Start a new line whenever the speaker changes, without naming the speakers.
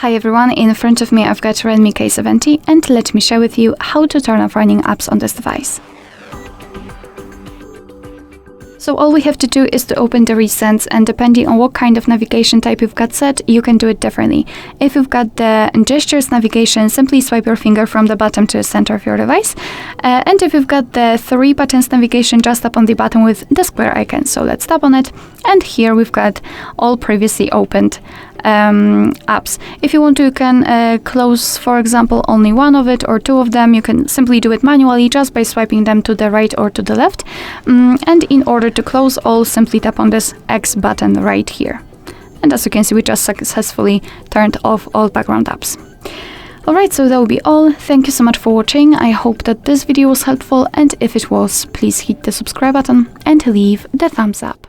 Hi everyone, in front of me I've got Redmi K70 and let me share with you how to turn off running apps on this device. So all we have to do is to open the recents, and depending on what kind of navigation type you've got set, you can do it differently. If you've got the gestures navigation, simply swipe your finger from the bottom to the center of your device. And if you've got the 3 buttons navigation, just tap on the button with the square icon. So let's tap on it, and here we've got all previously opened apps. If you want to, you can close, for example, only one of it or 2 of them. You can simply do it manually just by swiping them to the right or to the left. And in order to close all, simply tap on this X button right here. And as you can see, we just successfully turned off all background apps. Alright, so that will be all. Thank you so much for watching. I hope that this video was helpful, and if it was, please hit the subscribe button and leave the thumbs up.